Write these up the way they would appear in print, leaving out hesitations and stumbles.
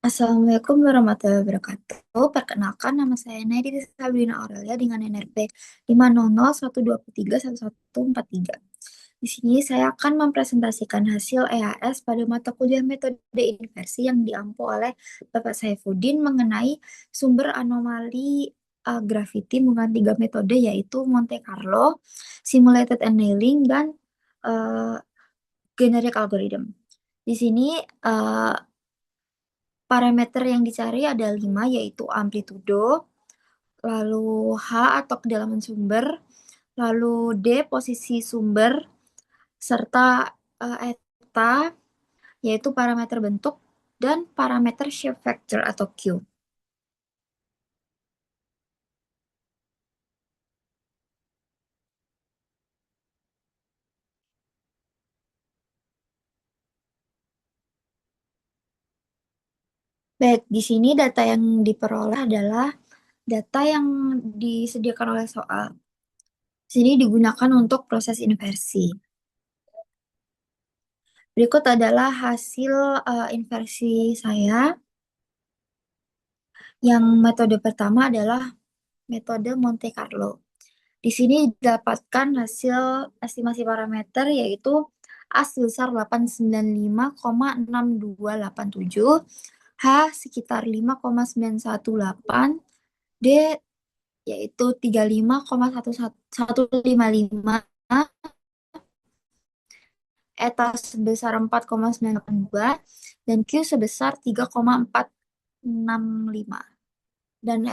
Assalamualaikum warahmatullahi wabarakatuh. Perkenalkan, nama saya Nadia Sabrina Aurelia dengan NRP 50012331143. Di sini saya akan mempresentasikan hasil EAS pada mata kuliah metode inversi yang diampu oleh Bapak Saifuddin mengenai sumber anomali gravity menggunakan tiga metode yaitu Monte Carlo, Simulated Annealing, dan eh, Generic Algorithm. Di sini eh, parameter yang dicari ada 5 yaitu amplitudo, lalu H atau kedalaman sumber, lalu D posisi sumber, serta eta yaitu parameter bentuk, dan parameter shape factor atau Q. Baik, di sini data yang diperoleh adalah data yang disediakan oleh soal. Di sini digunakan untuk proses inversi. Berikut adalah hasil inversi saya. Yang metode pertama adalah metode Monte Carlo. Di sini didapatkan hasil estimasi parameter yaitu A sebesar 895,6287, H sekitar 5,918, D yaitu 35,1155, eta sebesar 4,982, dan Q sebesar 3,465. Dan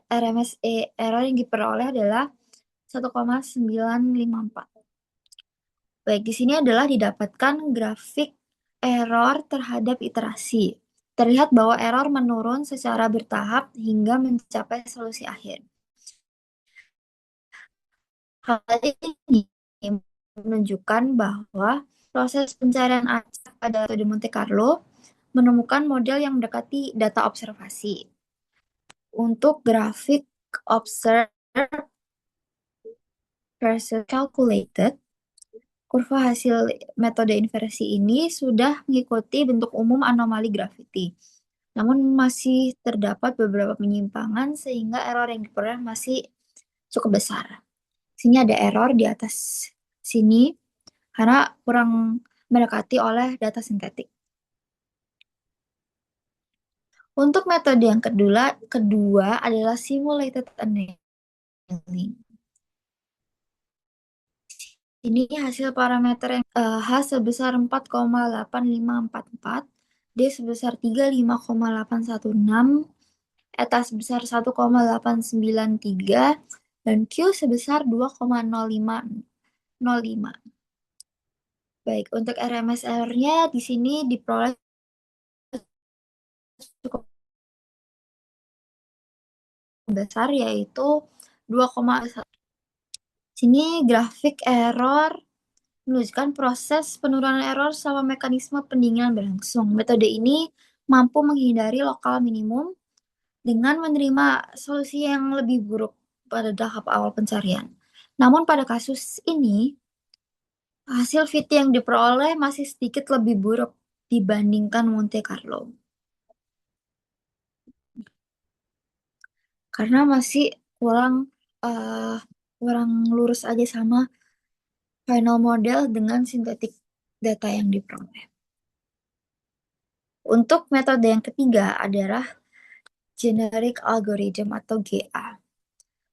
RMSE error yang diperoleh adalah 1,954. Baik, di sini adalah didapatkan grafik error terhadap iterasi. Terlihat bahwa error menurun secara bertahap hingga mencapai solusi akhir. Hal ini menunjukkan bahwa proses pencarian acak pada metode Monte Carlo menemukan model yang mendekati data observasi. Untuk grafik observed versus calculated, kurva hasil metode inversi ini sudah mengikuti bentuk umum anomali gravity. Namun masih terdapat beberapa penyimpangan sehingga error yang diperoleh masih cukup besar. Sini ada error di atas sini karena kurang mendekati oleh data sintetik. Untuk metode yang kedua adalah simulated annealing. Ini hasil parameter yang H sebesar 4,8544, D sebesar 35,816, eta sebesar 1,893, dan Q sebesar 2,0505. Baik, untuk RMS error-nya di sini diperoleh cukup besar yaitu 2,1. Sini grafik error menunjukkan proses penurunan error selama mekanisme pendinginan berlangsung. Metode ini mampu menghindari lokal minimum dengan menerima solusi yang lebih buruk pada tahap awal pencarian. Namun pada kasus ini, hasil fit yang diperoleh masih sedikit lebih buruk dibandingkan Monte Carlo. Karena masih kurang eh, kurang lurus aja sama final model dengan sintetik data yang diperoleh. Untuk metode yang ketiga adalah generic algorithm atau GA.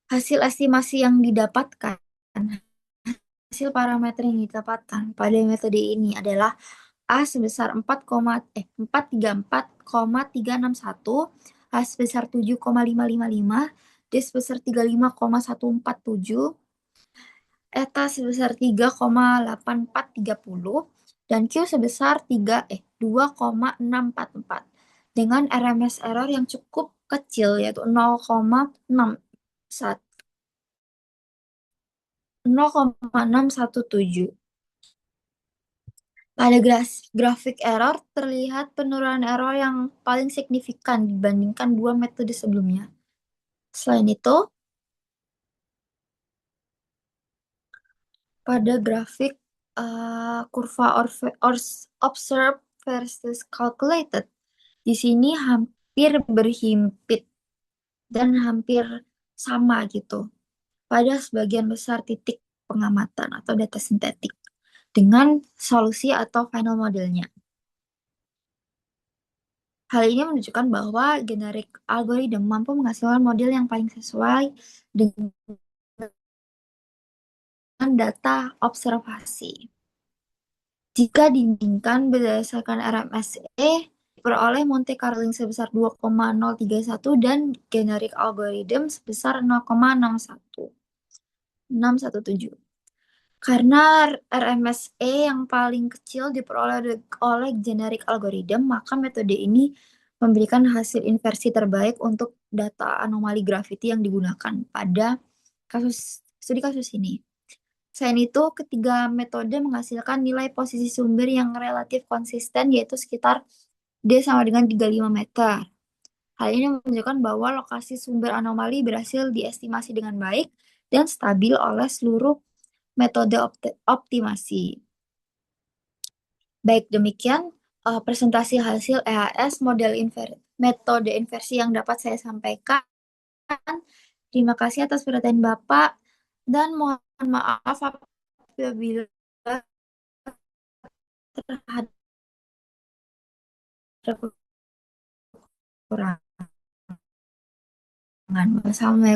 Hasil estimasi yang didapatkan, hasil parameter yang didapatkan pada metode ini adalah A sebesar 4,434,361, H sebesar 7,555, D sebesar 35,147, eta sebesar 3,8430, dan Q sebesar 2,644 dengan RMS error yang cukup kecil yaitu 0,617. Pada grafik error terlihat penurunan error yang paling signifikan dibandingkan dua metode sebelumnya. Selain itu, pada grafik kurva observed versus calculated, Di sini hampir berhimpit dan hampir sama gitu pada sebagian besar titik pengamatan atau data sintetik dengan solusi atau final modelnya. Hal ini menunjukkan bahwa generik algoritma mampu menghasilkan model yang paling sesuai dengan data observasi. Jika dibandingkan berdasarkan RMSE, diperoleh Monte Carlo sebesar 2,031 dan generik algorithm sebesar 0,617. Karena RMSE yang paling kecil diperoleh oleh generik algorithm, maka metode ini memberikan hasil inversi terbaik untuk data anomali graviti yang digunakan pada studi kasus ini. Selain itu, ketiga metode menghasilkan nilai posisi sumber yang relatif konsisten, yaitu sekitar D sama dengan 35 meter. Hal ini menunjukkan bahwa lokasi sumber anomali berhasil diestimasi dengan baik dan stabil oleh seluruh metode optimasi. Baik demikian, presentasi hasil EAS metode inversi yang dapat saya sampaikan. Terima kasih atas perhatian Bapak dan mohon maaf apabila terhadap kekurangan. Wassalamualaikum